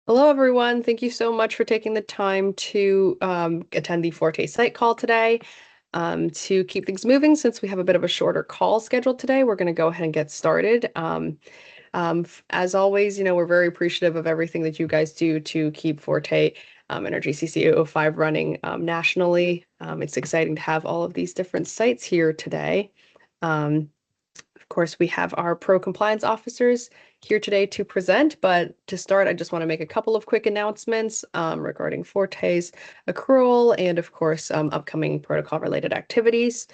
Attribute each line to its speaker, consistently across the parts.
Speaker 1: Hello, everyone. Thank you so much for taking the time to attend the Forte site call today. To keep things moving, since we have a bit of a shorter call scheduled today, we're going to go ahead and get started. As always, we're very appreciative of everything that you guys do to keep Forte Energy CC05 running nationally. It's exciting to have all of these different sites here today. Of course, we have our pro compliance officers here today to present, but to start, I just want to make a couple of quick announcements regarding Forte's accrual and, of course, upcoming protocol-related activities.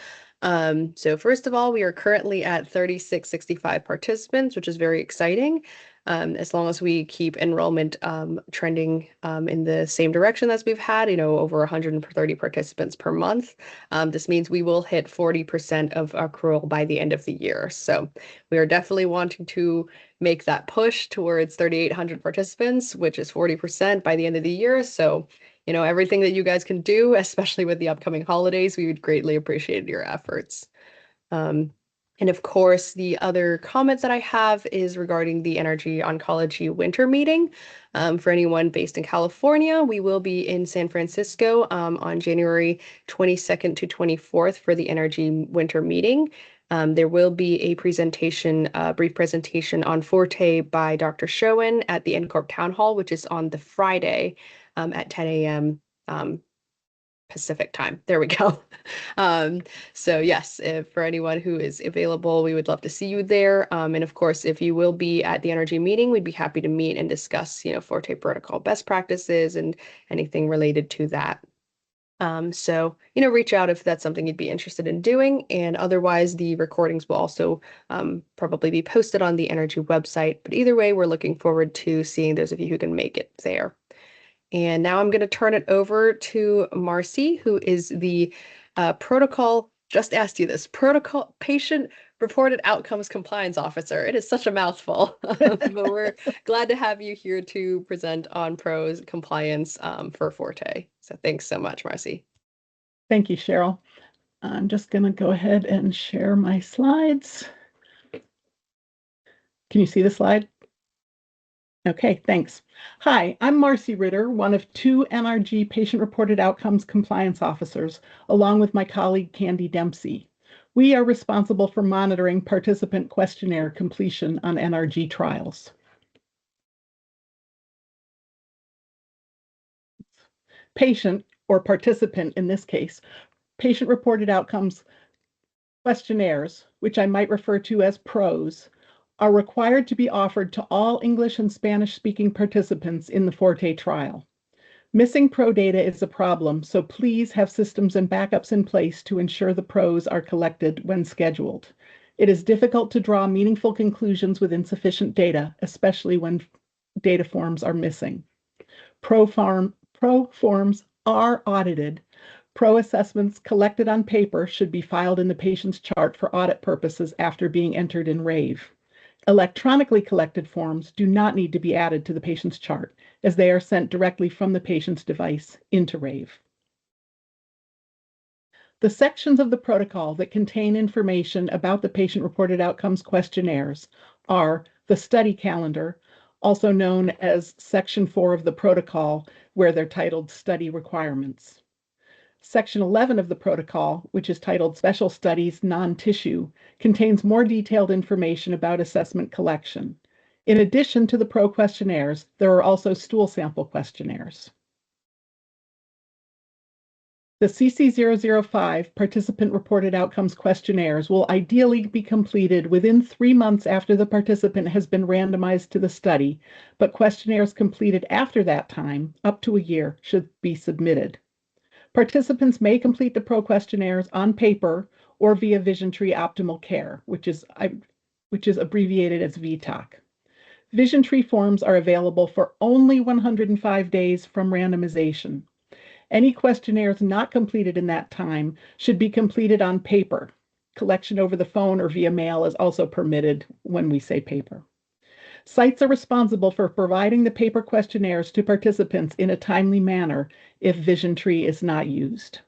Speaker 1: So first of all, we are currently at 3665 participants, which is very exciting. As long as we keep enrollment trending in the same direction as we've had, over 130 participants per month. This means we will hit 40% of accrual by the end of the year. So we are definitely wanting to make that push towards 3,800 participants, which is 40% by the end of the year. So, everything that you guys can do, especially with the upcoming holidays, we would greatly appreciate your efforts. And of course, the other comment that I have is regarding the Energy Oncology Winter Meeting. For anyone based in California, we will be in San Francisco on January 22nd to 24th for the Energy Winter Meeting. There will be a presentation, a brief presentation on Forte by Dr. Schoen at the NCORP Town Hall, which is on the Friday at 10 a.m. Pacific time. There we go. So yes, for anyone who is available, we would love to see you there. And of course, if you will be at the energy meeting, we'd be happy to meet and discuss, Forte protocol best practices and anything related to that. So, reach out if that's something you'd be interested in doing. And otherwise, the recordings will also probably be posted on the energy website. But either way, we're looking forward to seeing those of you who can make it there. And now I'm going to turn it over to Marcy, who is the protocol, just asked you this, protocol patient reported outcomes compliance officer. It is such a mouthful, but we're glad to have you here to present on pros compliance for Forte. So thanks so much, Marcy.
Speaker 2: Thank you, Cheryl. I'm just going to go ahead and share my slides. Can you see the slide? Okay, thanks. Hi, I'm Marcy Ritter, one of two NRG patient-reported outcomes compliance officers, along with my colleague Candy Dempsey. We are responsible for monitoring participant questionnaire completion on NRG trials. Patient, or participant in this case, patient-reported outcomes questionnaires, which I might refer to as PROs, are required to be offered to all English and Spanish-speaking participants in the Forte trial. Missing PRO data is a problem, so please have systems and backups in place to ensure the PROs are collected when scheduled. It is difficult to draw meaningful conclusions with insufficient data, especially when data forms are missing. PRO forms are audited. PRO assessments collected on paper should be filed in the patient's chart for audit purposes after being entered in RAVE. Electronically collected forms do not need to be added to the patient's chart, as they are sent directly from the patient's device into RAVE. The sections of the protocol that contain information about the patient-reported outcomes questionnaires are the study calendar, also known as Section 4 of the protocol, where they're titled Study Requirements. Section 11 of the protocol, which is titled Special Studies Non-Tissue, contains more detailed information about assessment collection. In addition to the PRO questionnaires, there are also stool sample questionnaires. The CC005 Participant Reported Outcomes questionnaires will ideally be completed within 3 months after the participant has been randomized to the study, but questionnaires completed after that time, up to a year, should be submitted. Participants may complete the PRO questionnaires on paper or via VisionTree Optimal Care, which is abbreviated as VTOC. VisionTree forms are available for only 105 days from randomization. Any questionnaires not completed in that time should be completed on paper. Collection over the phone or via mail is also permitted when we say paper. Sites are responsible for providing the paper questionnaires to participants in a timely manner if VisionTree is not used.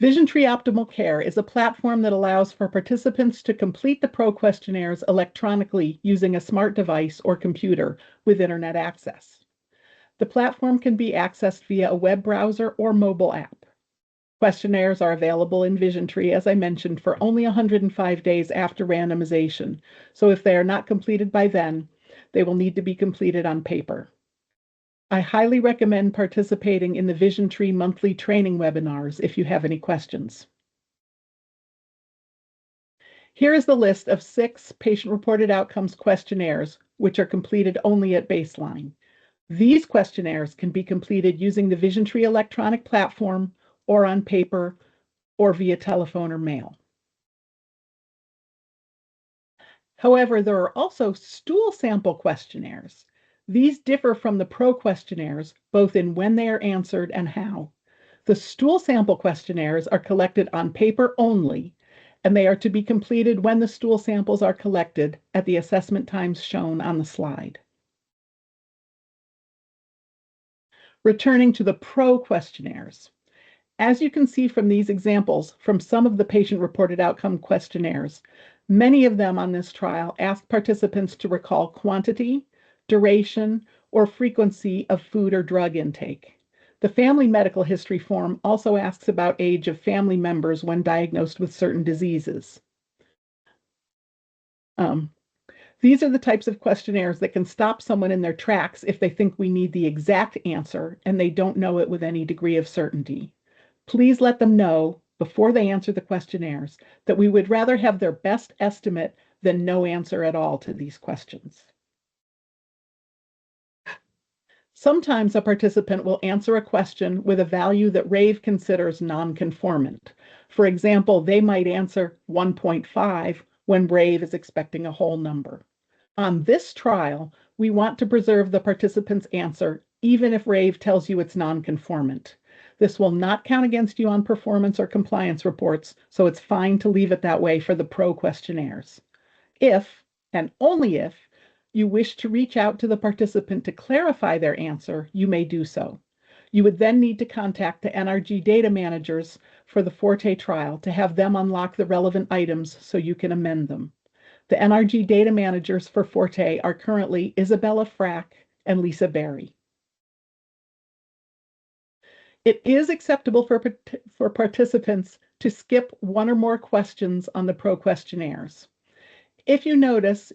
Speaker 2: VisionTree Optimal Care is a platform that allows for participants to complete the PRO questionnaires electronically using a smart device or computer with internet access. The platform can be accessed via a web browser or mobile app. Questionnaires are available in VisionTree, as I mentioned, for only 105 days after randomization. So if they are not completed by then, they will need to be completed on paper. I highly recommend participating in the VisionTree monthly training webinars if you have any questions. Here is the list of 6 patient-reported outcomes questionnaires, which are completed only at baseline. These questionnaires can be completed using the VisionTree electronic platform or on paper or via telephone or mail. However, there are also stool sample questionnaires. These differ from the PRO questionnaires, both in when they are answered and how. The stool sample questionnaires are collected on paper only, and they are to be completed when the stool samples are collected at the assessment times shown on the slide. Returning to the PRO questionnaires. As you can see from these examples from some of the patient-reported outcome questionnaires, many of them on this trial ask participants to recall quantity, duration, or frequency of food or drug intake. The family medical history form also asks about age of family members when diagnosed with certain diseases. These are the types of questionnaires that can stop someone in their tracks if they think we need the exact answer and they don't know it with any degree of certainty. Please let them know before they answer the questionnaires that we would rather have their best estimate than no answer at all to these questions. Sometimes a participant will answer a question with a value that RAVE considers nonconformant. For example, they might answer 1.5 when RAVE is expecting a whole number. On this trial, we want to preserve the participant's answer even if RAVE tells you it's nonconformant. This will not count against you on performance or compliance reports, so it's fine to leave it that way for the PRO questionnaires. If, and only if, you wish to reach out to the participant to clarify their answer, you may do so. You would then need to contact the NRG data managers for the FORTE trial to have them unlock the relevant items so you can amend them. The NRG data managers for FORTE are currently Isabella Frack and Lisa Berry. It is acceptable for participants to skip one or more questions on the PRO questionnaires. If you notice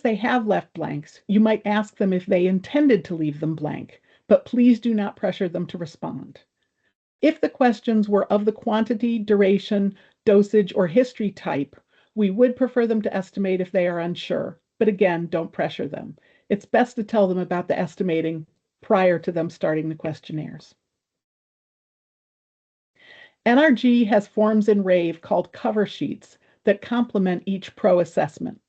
Speaker 2: they have left blanks, you might ask them if they intended to leave them blank, but please do not pressure them to respond. If the questions were of the quantity, duration, dosage, or history type, we would prefer them to estimate if they are unsure, but again, don't pressure them. It's best to tell them about the estimating prior to them starting the questionnaires. NRG has forms in RAVE called cover sheets that complement each PRO assessment.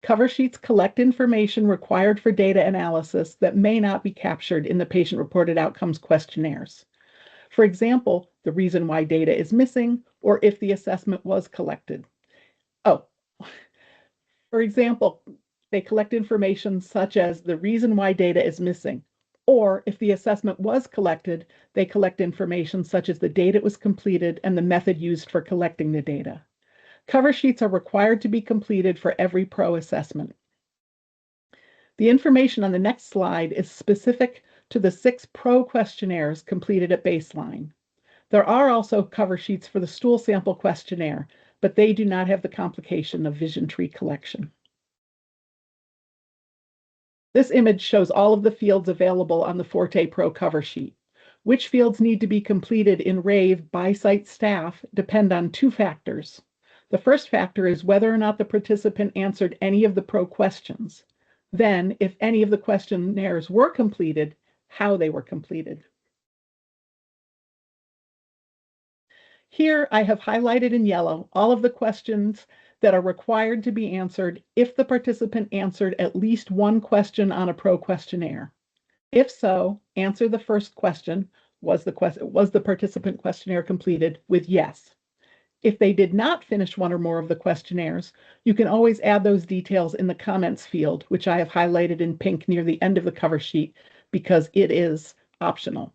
Speaker 2: Cover sheets collect information required for data analysis that may not be captured in the patient-reported outcomes questionnaires. For example, the reason why data is missing, or if the assessment was collected. For example, they collect information such as the reason why data is missing, or if the assessment was collected, they collect information such as the date it was completed and the method used for collecting the data. Cover sheets are required to be completed for every PRO assessment. The information on the next slide is specific to the 6 PRO questionnaires completed at baseline. There are also cover sheets for the stool sample questionnaire, but they do not have the complication of VisionTree collection. This image shows all of the fields available on the FORTE PRO cover sheet. Which fields need to be completed in RAVE by site staff depend on 2 factors. The first factor is whether or not the participant answered any of the PRO questions. Then, if any of the questionnaires were completed, how they were completed. Here I have highlighted in yellow all of the questions that are required to be answered if the participant answered at least one question on a PRO questionnaire. If so, answer the first question, was the participant questionnaire completed, with yes. If they did not finish one or more of the questionnaires, you can always add those details in the comments field, which I have highlighted in pink near the end of the cover sheet because it is optional.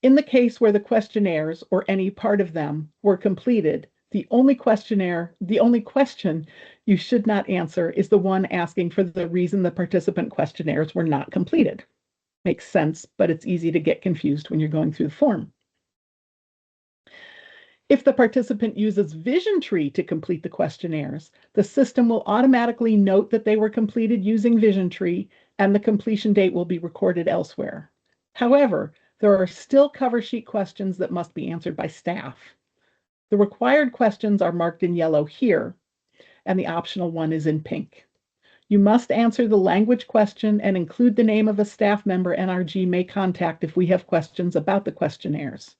Speaker 2: In the case where the questionnaires or any part of them were completed, the only question you should not answer is the one asking for the reason the participant questionnaires were not completed. Makes sense, but it's easy to get confused when you're going through the form. If the participant uses VisionTree to complete the questionnaires, the system will automatically note that they were completed using VisionTree, and the completion date will be recorded elsewhere. However, there are still cover sheet questions that must be answered by staff. The required questions are marked in yellow here, and the optional one is in pink. You must answer the language question and include the name of a staff member NRG may contact if we have questions about the questionnaires.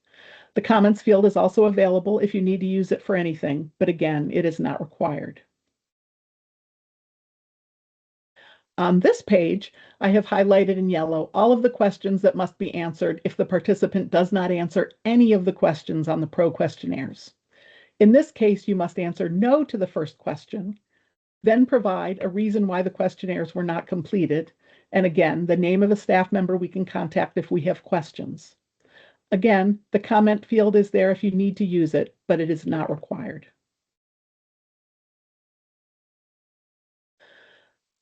Speaker 2: The comments field is also available if you need to use it for anything, but again, it is not required. On this page, I have highlighted in yellow all of the questions that must be answered if the participant does not answer any of the questions on the PRO questionnaires. In this case, you must answer no to the first question, then provide a reason why the questionnaires were not completed, and again, the name of a staff member we can contact if we have questions. Again, the comment field is there if you need to use it, but it is not required.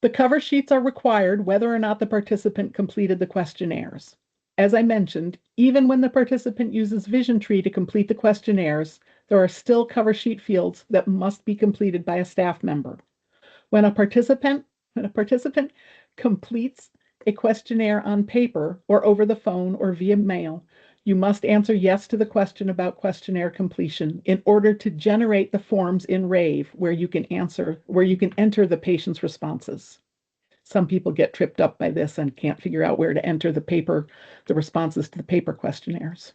Speaker 2: The cover sheets are required whether or not the participant completed the questionnaires. As I mentioned, even when the participant uses VisionTree to complete the questionnaires, there are still cover sheet fields that must be completed by a staff member. When a participant completes a questionnaire on paper or over the phone or via mail, you must answer yes to the question about questionnaire completion in order to generate the forms in Rave where you can enter the patient's responses. Some people get tripped up by this and can't figure out where to enter the responses to the paper questionnaires.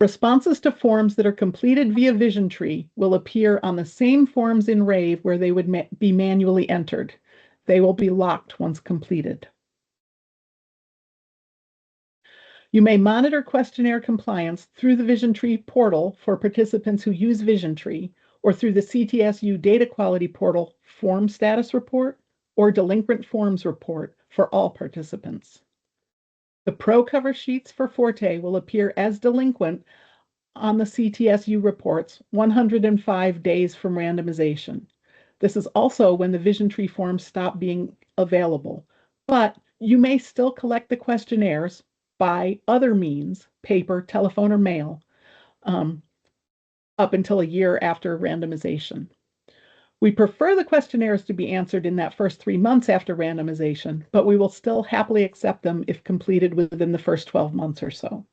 Speaker 2: Responses to forms that are completed via VisionTree will appear on the same forms in Rave where they would be manually entered. They will be locked once completed. You may monitor questionnaire compliance through the VisionTree portal for participants who use VisionTree, or through the CTSU Data Quality Portal Form Status Report or Delinquent Forms Report for all participants. The PRO cover sheets for FORTE will appear as delinquent on the CTSU reports 105 days from randomization. This is also when the VisionTree forms stop being available, but you may still collect the questionnaires by other means, paper, telephone, or mail, up until a year after randomization. We prefer the questionnaires to be answered in that first 3 months after randomization, but we will still happily accept them if completed within the first 12 months or so.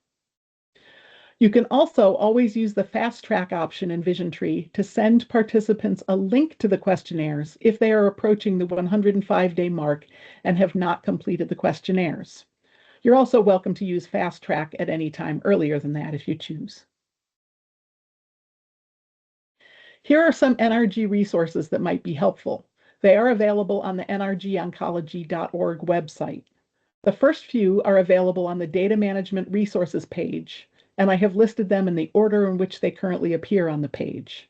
Speaker 2: You can also always use the fast track option in VisionTree to send participants a link to the questionnaires if they are approaching the 105-day mark and have not completed the questionnaires. You're also welcome to use fast track at any time earlier than that if you choose. Here are some NRG resources that might be helpful. They are available on the nrgoncology.org website. The first few are available on the Data Management Resources page, and I have listed them in the order in which they currently appear on the page.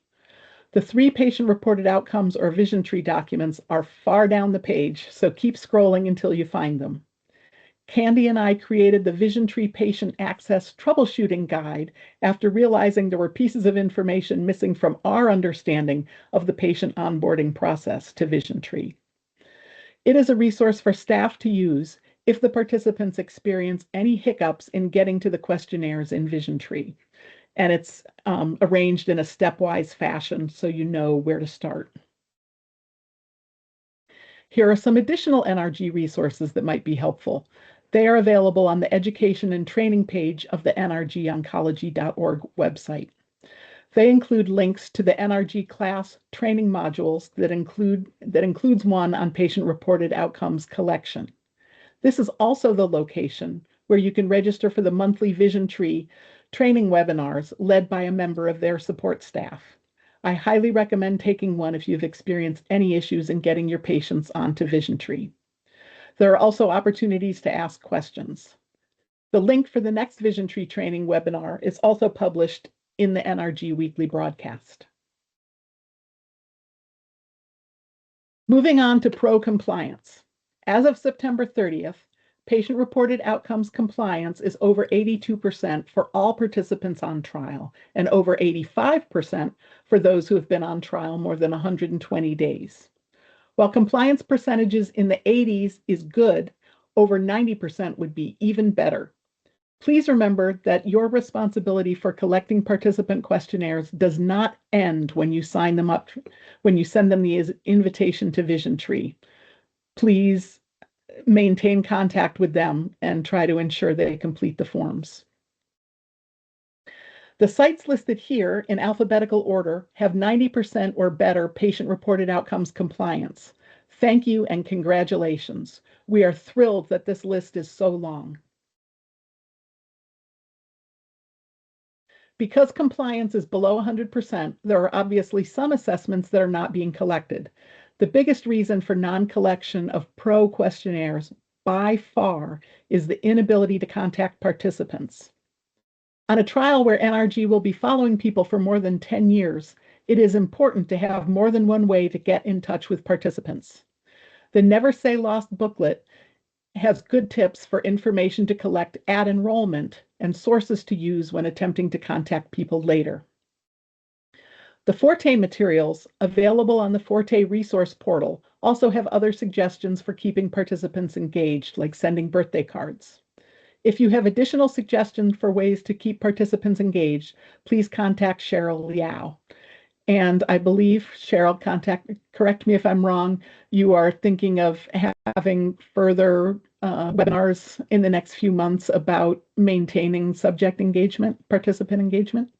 Speaker 2: The 3 patient-reported outcomes or VisionTree documents are far down the page, so keep scrolling until you find them. Candy and I created the VisionTree Patient Access Troubleshooting Guide after realizing there were pieces of information missing from our understanding of the patient onboarding process to VisionTree. It is a resource for staff to use if the participants experience any hiccups in getting to the questionnaires in VisionTree, and it's arranged in a stepwise fashion so you know where to start. Here are some additional NRG resources that might be helpful. They are available on the Education and Training page of the nrgoncology.org website. They include links to the NRG class training modules that includes one on patient-reported outcomes collection. This is also the location where you can register for the monthly VisionTree training webinars led by a member of their support staff. I highly recommend taking one if you've experienced any issues in getting your patients onto VisionTree. There are also opportunities to ask questions. The link for the next VisionTree training webinar is also published in the NRG weekly broadcast. Moving on to PRO compliance. As of September 30th, patient-reported outcomes compliance is over 82% for all participants on trial and over 85% for those who have been on trial more than 120 days. While compliance percentages in the 80s is good, over 90% would be even better. Please remember that your responsibility for collecting participant questionnaires does not end when you sign them up, when you send them the invitation to Vision Tree. Please maintain contact with them and try to ensure they complete the forms. The sites listed here in alphabetical order have 90% or better patient-reported outcomes compliance. Thank you and congratulations. We are thrilled that this list is so long. Because compliance is below 100%, there are obviously some assessments that are not being collected. The biggest reason for non-collection of pro questionnaires by far is the inability to contact participants. On a trial where NRG will be following people for more than 10 years, it is important to have more than one way to get in touch with participants. The Never Say Lost booklet has good tips for information to collect at enrollment and sources to use when attempting to contact people later. The FORTE materials available on the FORTE resource portal also have other suggestions for keeping participants engaged, like sending birthday cards. If you have additional suggestions for ways to keep participants engaged, please contact Cheryl Liao. And I believe, Cheryl, correct me if I'm wrong, you are thinking of having further webinars in the next few months about maintaining subject engagement, participant engagement?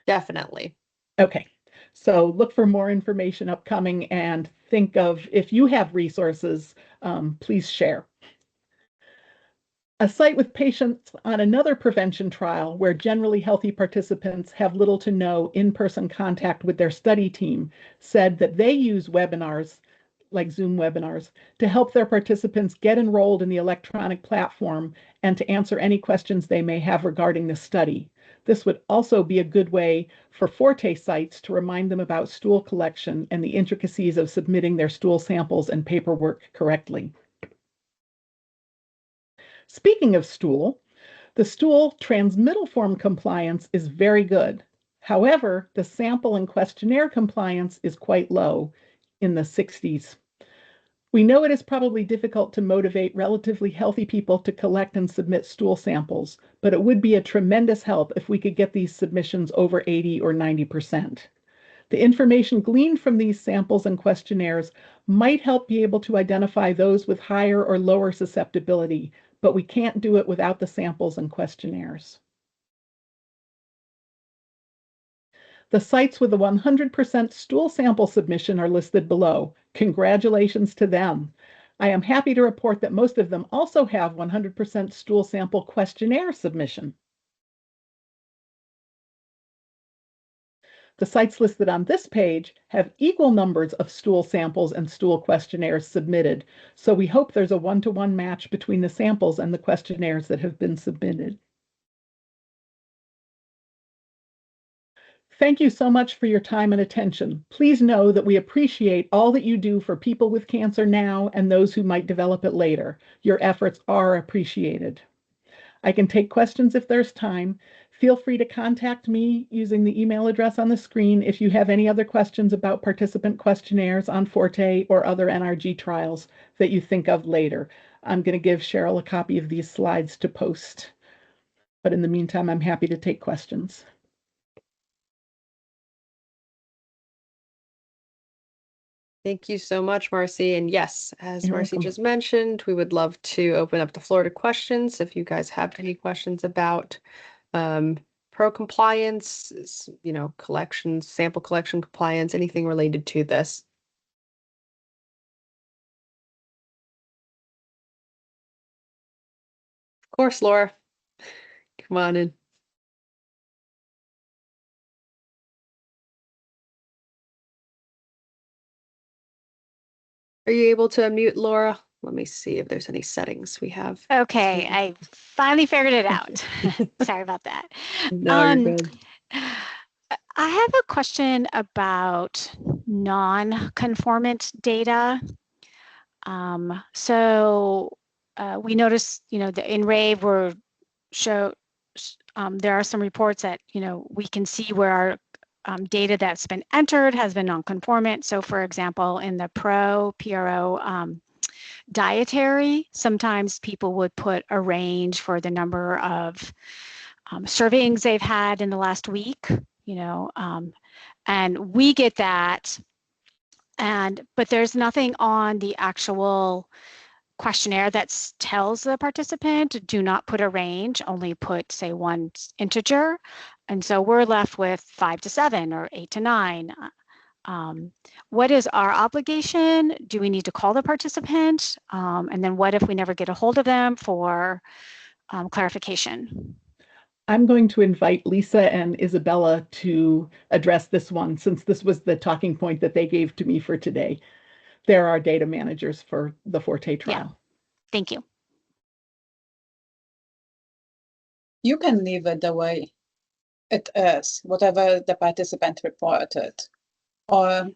Speaker 1: Definitely.
Speaker 2: Okay, so look for more information upcoming and think of, if you have resources, please share. A site with patients on another prevention trial where generally healthy participants have little to no in-person contact with their study team said that they use webinars, like Zoom webinars, to help their participants get enrolled in the electronic platform and to answer any questions they may have regarding the study. This would also be a good way for FORTE sites to remind them about stool collection and the intricacies of submitting their stool samples and paperwork correctly. Speaking of stool, the stool transmittal form compliance is very good. However, the sample and questionnaire compliance is quite low, in the 60s. We know it is probably difficult to motivate relatively healthy people to collect and submit stool samples, but it would be a tremendous help if we could get these submissions over 80 or 90%. The information gleaned from these samples and questionnaires might help be able to identify those with higher or lower susceptibility, but we can't do it without the samples and questionnaires. The sites with a 100% stool sample submission are listed below. Congratulations to them. I am happy to report that most of them also have 100% stool sample questionnaire submission. The sites listed on this page have equal numbers of stool samples and stool questionnaires submitted, so we hope there's a one-to-one match between the samples and the questionnaires that have been submitted. Thank you so much for your time and attention. Please know that we appreciate all that you do for people with cancer now and those who might develop it later. Your efforts are appreciated. I can take questions if there's time. Feel free to contact me using the email address on the screen if you have any other questions about participant questionnaires on FORTE or other NRG trials that you think of later. I'm going to give Cheryl a copy of these slides to post. But in the meantime, I'm happy to take questions.
Speaker 1: Thank you so much, Marcy. And yes, as
Speaker 2: You're
Speaker 1: Marcy
Speaker 2: welcome.
Speaker 1: just mentioned, we would love to open up the floor to questions. If you guys have any questions about pro compliance, collections, sample collection compliance, anything related to this. Of course, Laura. Come on in. Are you able to unmute, Laura? Let me see if there's any settings we have.
Speaker 3: Okay, I finally figured it out. Sorry about that.
Speaker 1: No, you're good.
Speaker 3: I have a question about non-conformant data. So we noticed, the in RAVE there are some reports that, we can see where our data that's been entered has been non-conformant. So for example, in the PRO dietary, sometimes people would put a range for the number of servings they've had in the last week, and we get that. But there's nothing on the actual questionnaire that tells the participant, do not put a range, only put, say, one integer. And so we're left with 5 to 7 or 8 to 9. What is our obligation? Do we need to call the participant? And then what if we never get a hold of them for clarification?
Speaker 2: I'm going to invite Lisa and Isabella to address this one, since this was the talking point that they gave to me for today. They're our data managers for the FORTE trial.
Speaker 3: Yeah. Thank you.
Speaker 4: You can leave it the way it is, whatever the participant reported, but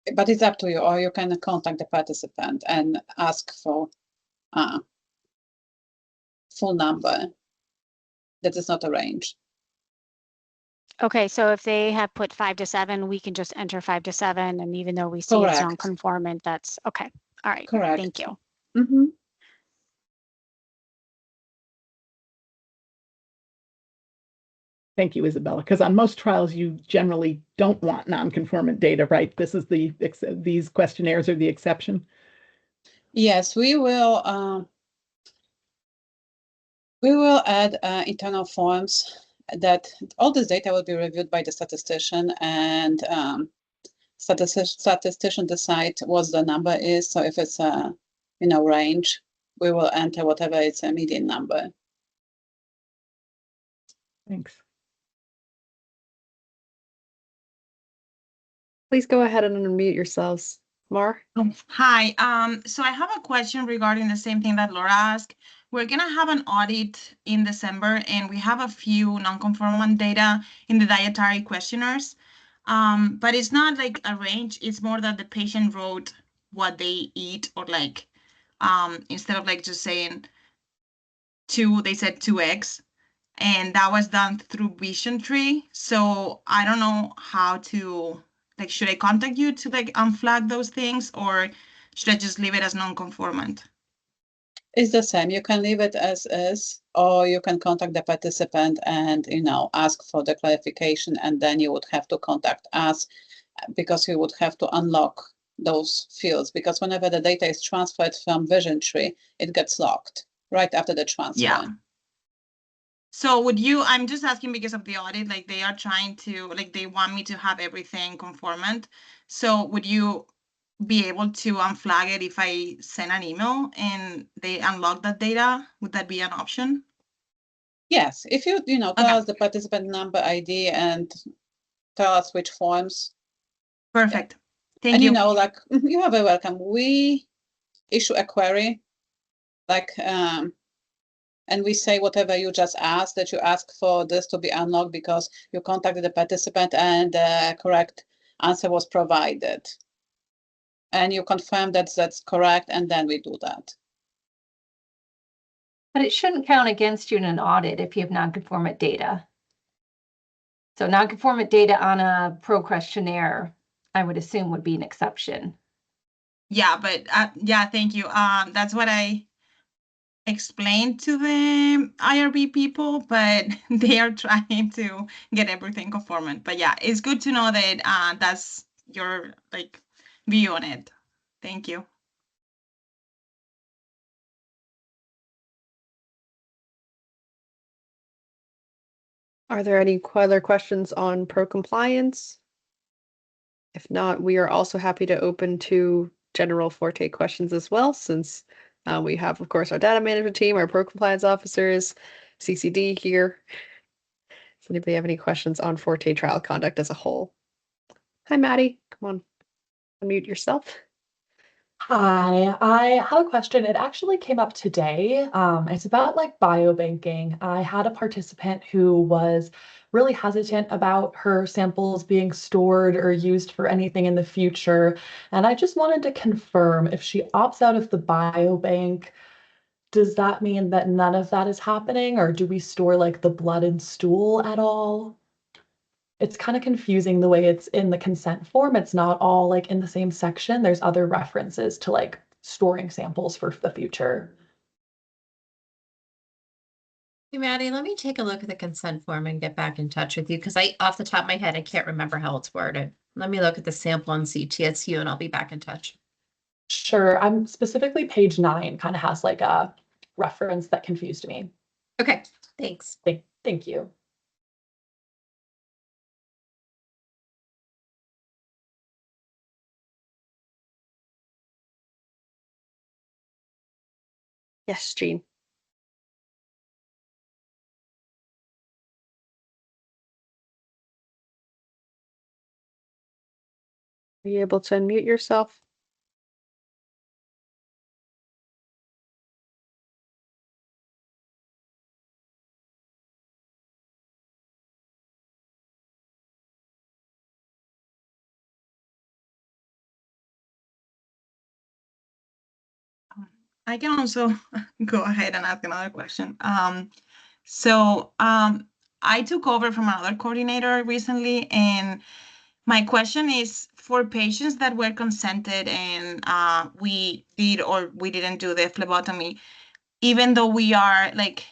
Speaker 4: it's up to you. Or you can contact the participant and ask for full number. That is not a range.
Speaker 3: Okay, so if they have put 5 to 7, we can just enter 5 to 7, and even though we see it's non-conformant, that's okay. All right.
Speaker 4: Correct.
Speaker 3: Thank you.
Speaker 4: Mm-hmm.
Speaker 2: Thank you, Isabella. Because on most trials, you generally don't want non-conformant data, right? This is these questionnaires are the exception.
Speaker 4: Yes, we will add internal forms that all this data will be reviewed by the statistician, and statistician decide what the number is. So if it's a range, we will enter whatever it's a median number.
Speaker 2: Thanks.
Speaker 1: Please go ahead and unmute yourselves. Mar?
Speaker 5: Hi. So I have a question regarding the same thing that Laura asked. We're going to have an audit in December, and we have a few non-conformant data in the dietary questionnaires. But it's not like a range. It's more that the patient wrote what they eat, or like instead of like just saying 2, they said 2 eggs. And that was done through Vision Tree. So I don't know how to, like, should I contact you to like unflag those things, or should I just leave it as non-conformant?
Speaker 4: It's the same. You can leave it as is, or you can contact the participant and ask for the clarification, and then you would have to contact us, because you would have to unlock those fields, because whenever the data is transferred from Vision Tree, it gets locked right after the transfer.
Speaker 5: Yeah. So would you, I'm just asking because of the audit, like they are trying to, like they want me to have everything conformant. So would you be able to unflag it if I send an email and they unlock that data? Would that be an option?
Speaker 4: Yes, if you tell us the participant number, ID, and tell us which forms.
Speaker 5: Perfect. Thank
Speaker 4: and
Speaker 5: you.
Speaker 4: Like, you are very welcome. We issue a query, like and we say whatever you just asked, that you ask for this to be unlocked because you contacted the participant and the correct answer was provided. And you confirm that that's correct, and then we do that.
Speaker 6: But it shouldn't count against you in an audit if you have non-conformant data. So non-conformant data on a PRO questionnaire, I would assume, would be an exception.
Speaker 5: Yeah, but yeah, thank you. That's what I explained to the IRB people, but they are trying to get everything conformant. But yeah, it's good to know that that's your like view on it. Thank you.
Speaker 1: Are there any other questions on pro compliance? If not, we are also happy to open to general FORTE questions as well, since we have, of course, our data management team, our pro compliance officers, CCD here. Does anybody have any questions on FORTE trial conduct as a whole? Hi, Maddie. Come on, unmute yourself.
Speaker 7: Hi, I have a question. It actually came up today. It's about like biobanking. I had a participant who was really hesitant about her samples being stored or used for anything in the future. And I just wanted to confirm, if she opts out of the biobank, does that mean that none of that is happening, or do we store like the blood and stool at all? It's kind of confusing the way it's in the consent form. It's not all like in the same section. There's other references to like storing samples for the future.
Speaker 8: Hey, Maddie, let me take a look at the consent form and get back in touch with you because off the top of my head, I can't remember how it's worded. Let me look at the sample on CTSU and I'll be back in touch.
Speaker 7: Sure. I'm specifically page 9 kind of has like a reference that confused me.
Speaker 8: Okay, thanks.
Speaker 7: Thank you.
Speaker 1: Yes, Jean. Are you able to unmute yourself?
Speaker 5: I can also go ahead and ask another question. I took over from another coordinator recently, and my question is for patients that were consented and we did or we didn't do the phlebotomy, even though we are like,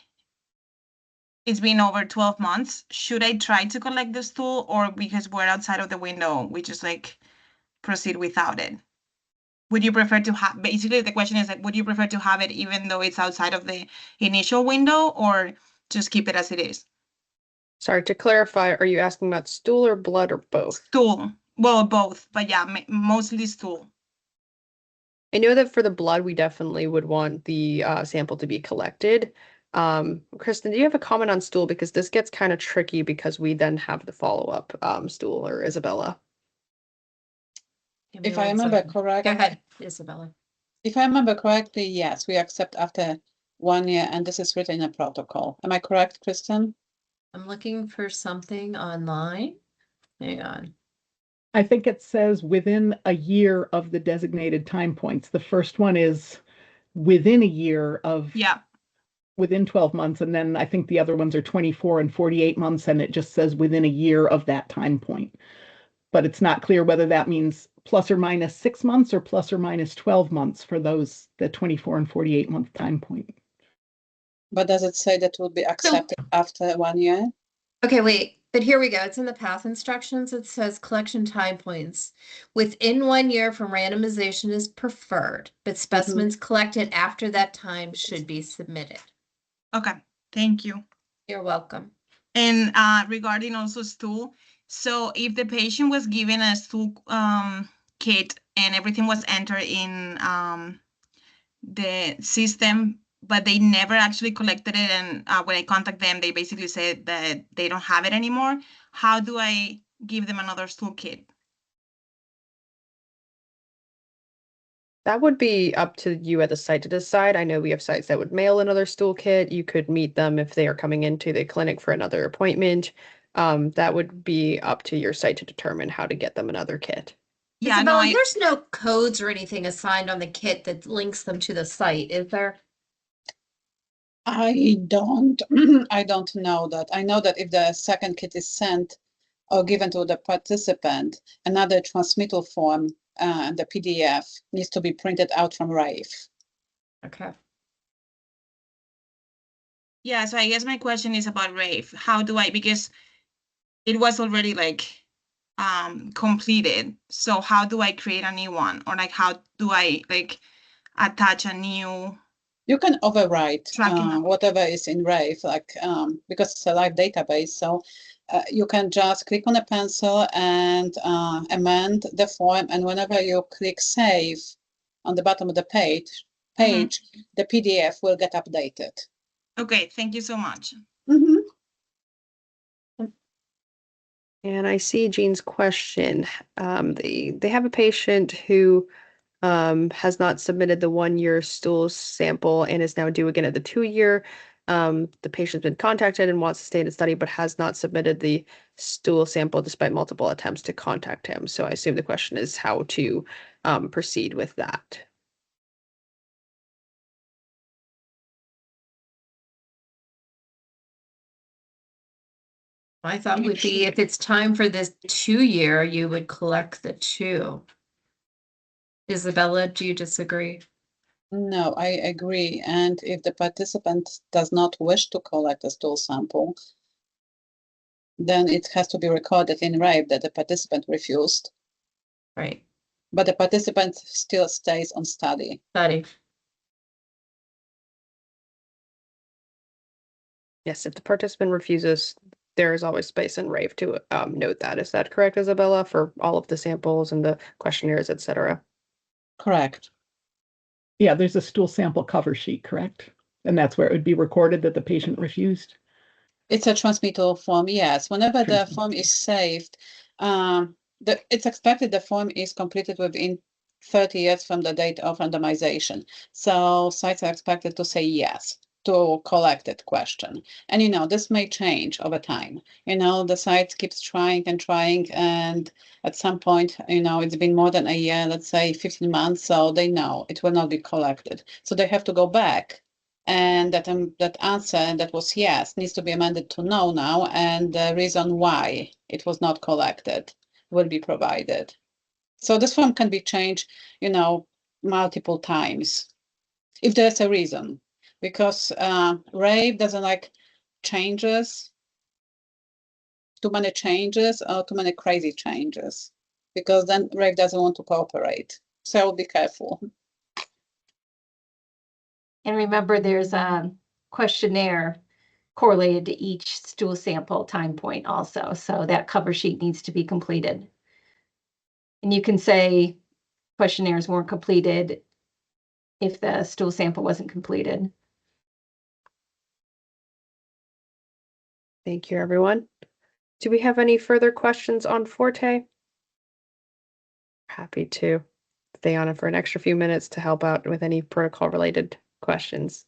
Speaker 5: it's been over 12 months, should I try to collect the stool, or because we're outside of the window, we just like proceed without it? Would you prefer to have, basically the question is like, would you prefer to have it even though it's outside of the initial window, or just keep it as it is?
Speaker 1: Sorry, to clarify, are you asking about stool or blood or both?
Speaker 5: Stool, well, both, but yeah, mostly stool.
Speaker 1: I know that for the blood, we definitely would want the sample to be collected. Kristen, do you have a comment on stool? Because this gets kind of tricky because we then have the follow-up stool, or Isabella.
Speaker 8: Give me
Speaker 4: If I
Speaker 8: one
Speaker 4: remember
Speaker 8: second.
Speaker 4: correct,
Speaker 8: Go ahead, Isabella.
Speaker 4: if I remember correctly, yes, we accept after 1 year, and this is written in a protocol. Am I correct, Kristen?
Speaker 8: I'm looking for something online. Hang on.
Speaker 2: I think it says within a year of the designated time points. The first one is within a year of
Speaker 5: Yeah.
Speaker 2: within 12 months, and then I think the other ones are 24 and 48 months, and it just says within a year of that time point. But it's not clear whether that means plus or minus 6 months or plus or minus 12 months for those, the 24 and 48 month time point.
Speaker 4: But does it say that will be accepted after 1 year?
Speaker 8: Okay, wait, but here we go. It's in the path instructions. It says collection time points. Within 1 year from randomization is preferred, but specimens collected after that time should be submitted.
Speaker 5: Okay, thank you.
Speaker 8: You're welcome.
Speaker 5: And regarding also stool, so if the patient was given a stool kit and everything was entered in the system, but they never actually collected it, and when I contact them, they basically said that they don't have it anymore, how do I give them another stool kit?
Speaker 1: That would be up to you at the site to decide. I know we have sites that would mail another stool kit. You could meet them if they are coming into the clinic for another appointment. That would be up to your site to determine how to get them another kit.
Speaker 5: Yeah,
Speaker 8: Isabella,
Speaker 5: no,
Speaker 8: there's no codes or anything assigned on the kit that links them to the site, is there?
Speaker 4: I don't, I don't know that. I know that if the second kit is sent or given to the participant, another transmittal form, the PDF needs to be printed out from RAIF.
Speaker 8: Okay.
Speaker 5: yeah, so I guess my question is about RAIF. How do I, because it was already like completed, so how do I create a new one, or like how do I like attach a new
Speaker 4: You can overwrite
Speaker 5: tracking?
Speaker 4: whatever is in RAIF, like because it's a live database, so you can just click on a pencil and amend the form, and whenever you click save on the bottom of the page, the PDF will get updated.
Speaker 5: Okay, thank you so much.
Speaker 1: And I see Jean's question. They have a patient who has not submitted the 1 year stool sample and is now due again at the 2 year. The patient's been contacted and wants to stay in the study, but has not submitted the stool sample despite multiple attempts to contact him. So I assume the question is how to proceed with that.
Speaker 8: I thought would be if it's time for this 2-year, you would collect the 2. Isabella, do you disagree?
Speaker 4: No, I agree. And if the participant does not wish to collect a stool sample, then it has to be recorded in RAVE that the participant refused,
Speaker 8: Right.
Speaker 4: but the participant still stays on study.
Speaker 8: Study.
Speaker 1: Yes, if the participant refuses, there is always space in RAVE to note that. Is that correct, Isabella, for all of the samples and the questionnaires, et cetera?
Speaker 4: Correct.
Speaker 2: Yeah, there's a stool sample cover sheet, correct? And that's where it would be recorded that the patient refused.
Speaker 4: It's a transmittal form, yes. Whenever the
Speaker 2: Transmittal.
Speaker 4: form is saved, it's expected the form is completed within 30 years from the date of randomization. So sites are expected to say yes to collected question. And this may change over time. The site keeps trying and trying, and at some point, it's been more than a year, let's say 15 months, so they know it will not be collected. So they have to go back, and that answer that was yes needs to be amended to no now, and the reason why it was not collected will be provided. So this form can be changed, multiple times if there's a reason, because RAVE doesn't like changes, too many changes or too many crazy changes, because then RAVE doesn't want to cooperate. So be careful.
Speaker 6: And remember, there's a questionnaire correlated to each stool sample time point also. So that cover sheet needs to be completed. And you can say questionnaires weren't completed if the stool sample wasn't completed.
Speaker 1: Thank you, everyone. Do we have any further questions on FORTE? Happy to stay on it for an extra few minutes to help out with any protocol-related questions.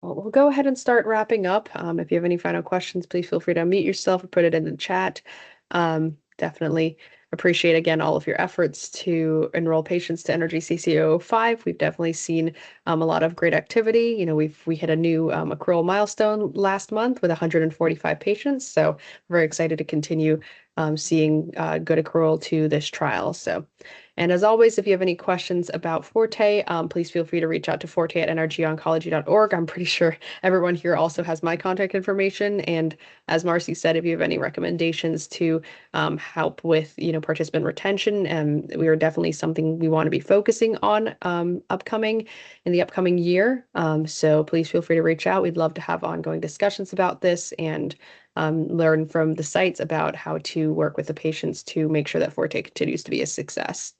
Speaker 1: Well, we'll go ahead and start wrapping up. If you have any final questions, please feel free to unmute yourself or put it in the chat. Definitely appreciate again all of your efforts to enroll patients to Energy CC005. We've definitely seen a lot of great activity. We hit a new accrual milestone last month with 145 patients. So very excited to continue seeing good accrual to this trial. And as always, if you have any questions about FORTE, please feel free to reach out to forte@nrgoncology.org. I'm pretty sure everyone here also has my contact information. And as Marcy said, if you have any recommendations to help with, participant retention, we are definitely something we want to be focusing on in the upcoming year. So please feel free to reach out. We'd love to have ongoing discussions about this and learn from the sites about how to work with the patients to make sure that FORTE continues to be a success.